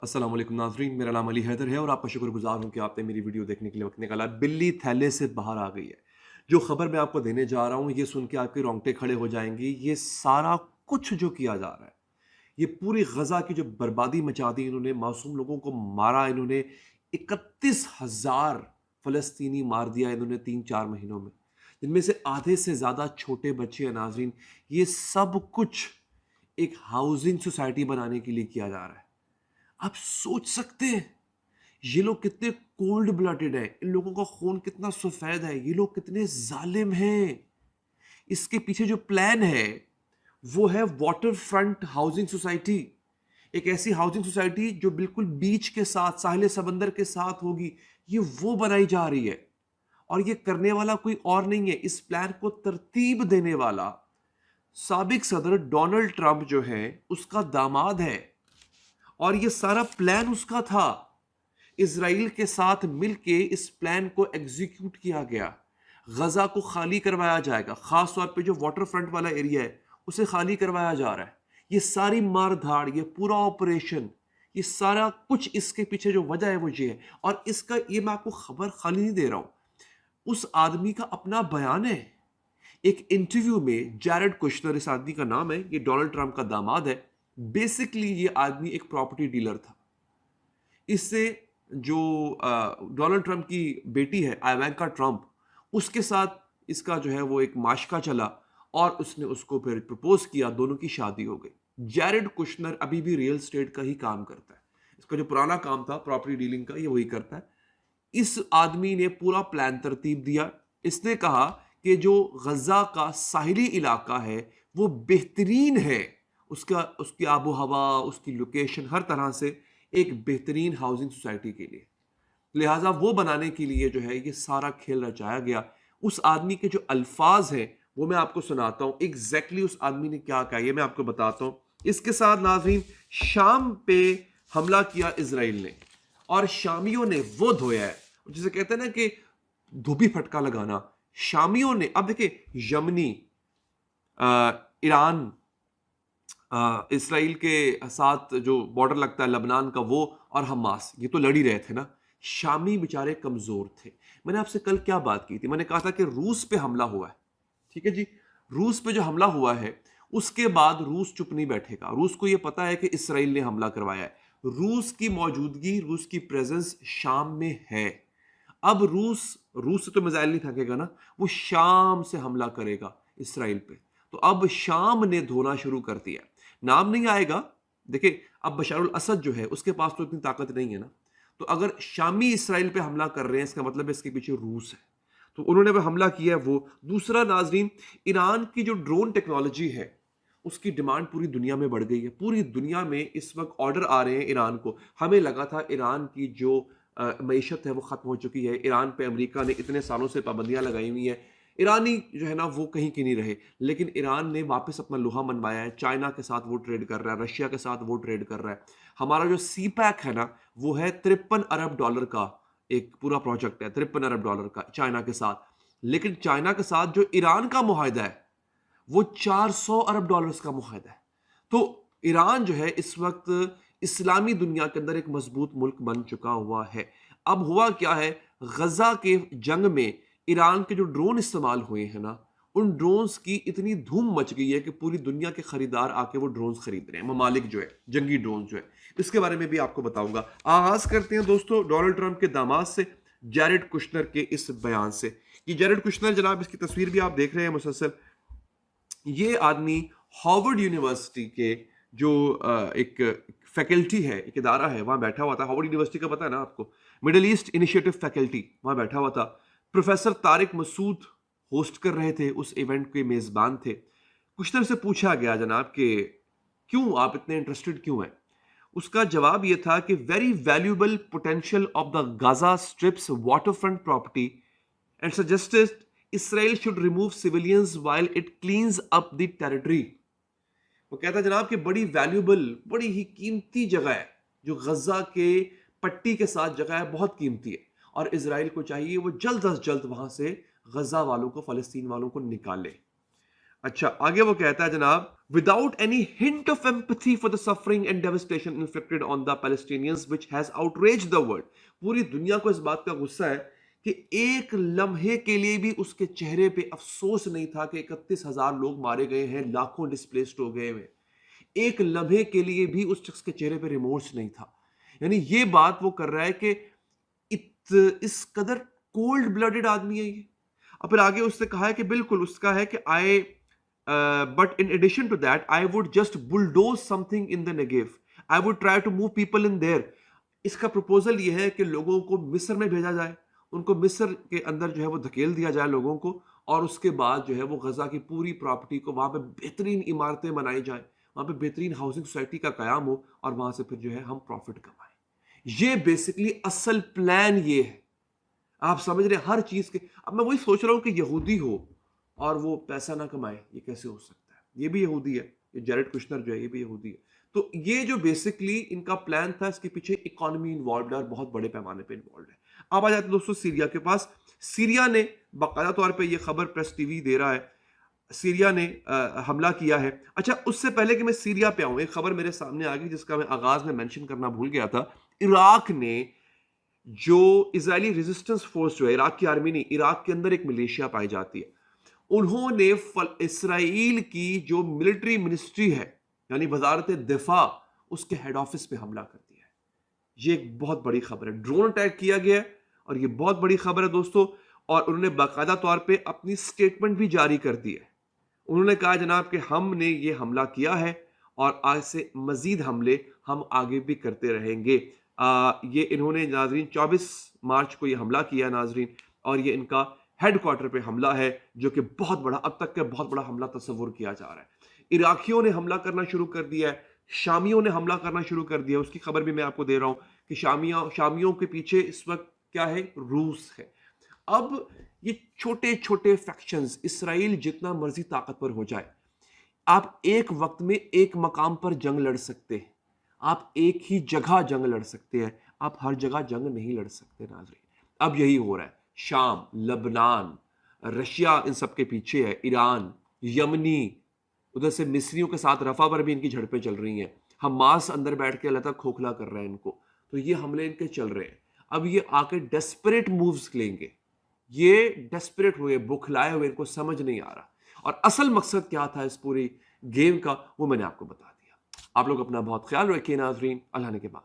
अस्सलाम वालेकुम नाज़रीन, मेरा नाम अली हैदर है और आपका शुक्रगुज़ार हूँ कि आपने मेरी वीडियो देखने के लिए वक्त निकाला। बिल्ली थैले से बाहर आ गई है। जो खबर मैं आपको देने जा रहा हूँ, ये सुन के आपके रोंगटे खड़े हो जाएंगे। ये सारा कुछ जो किया जा रहा है, ये पूरी गजा की जो बर्बादी मचा दी इन्होंने, मासूम लोगों को मारा इन्होंने, 31,000 फ़लस्तीनी मार दिया इन्होंने 3-4 महीनों में, जिनमें से आधे से ज़्यादा छोटे बच्चे हैं। नाज़रीन, ये सब कुछ एक हाउसिंग सोसाइटी बनाने के लिए किया जा रहा है। आप सोच सकते हैं ये लोग कितने कोल्ड ब्लडेड हैं, इन लोगों का खून कितना सफेद है, ये लोग कितने जालिम हैं। इसके पीछे जो प्लान है वो है वाटर फ्रंट हाउसिंग सोसाइटी। एक ऐसी हाउसिंग सोसाइटी जो बिल्कुल बीच के साथ, साहिल समंदर के साथ होगी। ये वो बनाई जा रही है और ये करने वाला कोई और नहीं है। इस प्लान को तरतीब देने वाला साबिक सदर डोनाल्ड ट्रंप जो है, उसका दामाद है और ये सारा प्लान उसका था। इसराइल के साथ मिलके इस प्लान को एग्जीक्यूट किया गया। गजा को खाली करवाया जाएगा, खास तौर पे जो वाटर फ्रंट वाला एरिया है उसे खाली करवाया जा रहा है। ये सारी मार धाड़, ये पूरा ऑपरेशन, ये सारा कुछ इसके पीछे जो वजह है वो ये है। और इसका ये मैं आपको खबर खाली नहीं दे रहा हूं, उस आदमी का अपना बयान है। एक इंटरव्यू में जैरेड कुशनर, इस आदमी का नाम है, ये डोनाल्ड ट्रंप का दामाद है। बेसिकली ये आदमी एक प्रॉपर्टी डीलर था। इससे जो डोनाल्ड ट्रंप की बेटी है आइवांका ट्रंप, उसके साथ इसका जो है वो एक माशका चला और उसने उसको फिर प्रपोज किया, दोनों की शादी हो गई। जैरेड कुशनर अभी भी रियल स्टेट का ही काम करता है। इसका जो पुराना काम था प्रॉपर्टी डीलिंग का, ये वही करता है। इस आदमी ने पूरा प्लान तरतीब दिया। इसने कहा कि जो गजा का साहिली इलाका है वो बेहतरीन है, उसका उसकी आबो हवा, उसकी लोकेशन, हर तरह से एक बेहतरीन हाउसिंग सोसाइटी के लिए। लिहाजा वो बनाने के लिए जो है ये सारा खेल रचाया गया। उस आदमी के जो अल्फाज हैं वो मैं आपको सुनाता हूं, एग्जैक्टली उस आदमी ने क्या कहा ये मैं आपको बताता हूं। इसके साथ नाज़रीन, शाम पे हमला किया इसराइल ने और शामियों ने वो धोया है, जिसे कहते हैं ना कि धोबी फटका लगाना। शामियों ने, अब देखिए, यमनी, ईरान, इसराइल के साथ जो बॉर्डर लगता है लबनान का, वो और हमास, ये तो लड़ ही रहे थे ना। शामी बेचारे कमजोर थे। मैंने आपसे कल क्या बात की थी, मैंने कहा था कि रूस पे हमला हुआ है, ठीक है जी। रूस पे जो हमला हुआ है उसके बाद रूस चुप नहीं बैठेगा। रूस को यह पता है कि इसराइल ने हमला करवाया है। रूस की मौजूदगी, रूस की प्रेजेंस शाम में है। अब रूस रूस से तो मिसाइल नहीं थकेगा ना, वो शाम से हमला करेगा इसराइल पे। तो अब शाम ने धोना शुरू कर दिया। नाम नहीं आएगा। देखिए, अब बशारुल असद जो है उसके पास तो इतनी ताकत नहीं है ना। तो अगर शामी इसराइल पे हमला कर रहे हैं, इसका मतलब है इसके पीछे रूस है। तो उन्होंने वह हमला किया है वो। दूसरा नाजरीन, ईरान की जो ड्रोन टेक्नोलॉजी है उसकी डिमांड पूरी दुनिया में बढ़ गई है। पूरी दुनिया में इस वक्त ऑर्डर आ रहे हैं ईरान को। हमें लगा था ईरान की जो मईशत है वो ख़त्म हो चुकी है। ईरान पे अमेरिका ने इतने सालों से पाबंदियां लगाई हुई हैं, ईरानी जो है ना वो कहीं की नहीं रहे। लेकिन ईरान ने वापस अपना लोहा मनवाया है। चाइना के साथ वो ट्रेड कर रहा है, रशिया के साथ वो ट्रेड कर रहा है। हमारा जो सी पैक है ना, वो है $53 अरब का एक पूरा प्रोजेक्ट है, $53 अरब का चाइना के साथ। लेकिन चाइना के साथ जो ईरान का मुआहदा है वो $400 अरब का मुआहदा है। तो ईरान जो है इस वक्त इस्लामी दुनिया के अंदर एक मजबूत मुल्क बन चुका हुआ है। अब हुआ क्या है, गजा के जंग में ईरान के जो ड्रोन इस्तेमाल हुए हैं ना, उन ड्रोन्स की इतनी धूम मच गई है कि पूरी दुनिया के खरीदार आके वो ड्रोन्स खरीद रहे हैं। ममालिक जो है, जंगी ड्रोन जो है, इसके बारे में भी आपको बताऊंगा। आगाज करते हैं दोस्तों डोनाल्ड ट्रंप के दामाद से, जैरेड कुशनर के इस बयान से। ये जैरेड कुशनर जनाब, इसकी तस्वीर भी आप देख रहे हैं मुसलसल। ये आदमी हार्वर्ड यूनिवर्सिटी के जो एक फैकल्टी है, एक इदारा है, वहां बैठा हुआ था। हार्वर्ड यूनिवर्सिटी का पता है ना आपको, मिडिल ईस्ट इनिशिएटिव फैकल्टी, वहां बैठा हुआ था। प्रोफेसर तारिक मसूद होस्ट कर रहे थे, उस इवेंट के मेजबान थे। कुश्तर से पूछा गया जनाब कि क्यों आप इतने इंटरेस्टेड क्यों हैं। उसका जवाब यह था कि very valuable potential of the Gaza strips water front property and suggested Israel should remove civilians while it cleans up the territory। वो कहता है जनाब कि बड़ी वैल्यूबल, बड़ी ही कीमती जगह है जो गजा के पट्टी के साथ जगह है, बहुत कीमती है। और इसराइल को चाहिए वो जल्द अज जल्द वहां से गजा वालों को, फलस्तीन वालों को निकाले। अच्छा, आगे वो कहता है जनाब, without any hint of empathy for the suffering and devastation inflicted on the Palestinians which has outraged the world. पूरी दुनिया को इस बात का गुस्सा है कि एक लम्हे के लिए भी उसके चेहरे पे अफसोस नहीं था कि 31,000 लोग मारे गए हैं, लाखों डिस्प्लेस्ड हो गए हैं। एक लम्हे के लिए भी उस शख्स के चेहरे पे रिमोर्स नहीं था। यानी ये बात वो कर रहा है कि इस कदर कोल्ड ब्लडेड आदमी है ये। और फिर आगे उससे कहा है कि बिल्कुल उसका है कि I but in addition to that I would just bulldoze something in the Negev, I would try to move people in there. इसका प्रपोजल ये है कि लोगों को मिस्र में भेजा जाए, उनको मिस्र के अंदर जो है वो धकेल दिया जाए लोगों को, और उसके बाद जो है वो गजा की पूरी प्रॉपर्टी को वहां पे बेहतरीन इमारतें बनाई जाए, वहां पे बेहतरीन हाउसिंग सोसाइटी का कयाम हो, और वहां से फिर जो है हम प्रॉफिट कमाएं। ये बेसिकली असल प्लान ये है। आप समझ रहे हैं हर चीज के। अब मैं वही सोच रहा हूं कि यहूदी हो और वो पैसा ना कमाए, ये कैसे हो सकता है? ये भी यहूदी है, ये जेरेड कुश्नर जो है ये भी यहूदी है। तो ये जो बेसिकली इनका प्लान था, इसके पीछे इकोनॉमी इन्वॉल्व है और बहुत बड़े पैमाने पे इन्वॉल्व है। अब आ जाते हैं दोस्तों सीरिया के पास। सीरिया ने बाकायदा तौर पे ये खबर प्रेस टीवी दे रहा है, सीरिया ने हमला किया है। अच्छा, उससे पहले कि मैं सीरिया पे आऊं, एक खबर मेरे सामने आ गई जिसका मैं आगाज में मेंशन करना भूल गया था। इराक ने जो इजरायली रेजिस्टेंस फोर्स जो है, इराक की आर्मी नहीं, इराक के अंदर एक मलेशिया पाई जाती है, उन्होंने इसराइल की जो मिलिट्री मिनिस्ट्री है यानी वजारत दिफा, उसके हेड ऑफिस पे हमला कर दिया है। ये एक बहुत बड़ी खबर है। ड्रोन अटैक किया गया है और ये बहुत बड़ी खबर है दोस्तों। और उन्होंने बाकायदा तौर पे अपनी स्टेटमेंट भी जारी कर दी है। उन्होंने कहा जनाब कि हमने ये हमला किया है और आज से मजीद हमले हम आगे भी करते रहेंगे। ये इन्होंने नाजरीन 24 मार्च को ये हमला किया नाजरीन, और ये इनका हेडक्वार्टर पे हमला है जो कि बहुत बड़ा, अब तक का बहुत बड़ा हमला तस्वुर किया जा रहा है। इराकियों ने हमला करना शुरू कर दिया है, शामियों ने हमला करना शुरू कर दिया। उसकी खबर भी मैं आपको दे रहा हूं कि शामियों के पीछे इस वक्त क्या है? रूस है। अब ये छोटे छोटे फैक्शंस, इसराइल जितना मर्जी ताकतवर हो जाए, आप एक वक्त में एक मकाम पर जंग लड़ सकते हैं, आप एक ही जगह जंग लड़ सकते हैं, आप हर जगह जंग नहीं लड़ सकते नाज़रीन। अब यही हो रहा है। शाम, लबनान, रशिया इन सब के पीछे है, ईरान, यमनी, उधर से मिस्रियों के साथ रफा पर भी इनकी झड़पें चल रही हैं। हमास अंदर बैठ के अल्लाह तक खोखला कर रहा है इनको। तो ये हमले इनके चल रहे हैं। अब ये आके डेस्परेट मूव्स लेंगे, ये डेस्परेट हुए, बुखलाए हुए, इनको समझ नहीं आ रहा। और असल मकसद क्या था इस पूरी गेम का, वो मैंने आपको बता दिया। आप लोग अपना बहुत ख्याल रखिए नाजरीन, अल्लाह ने के बाद।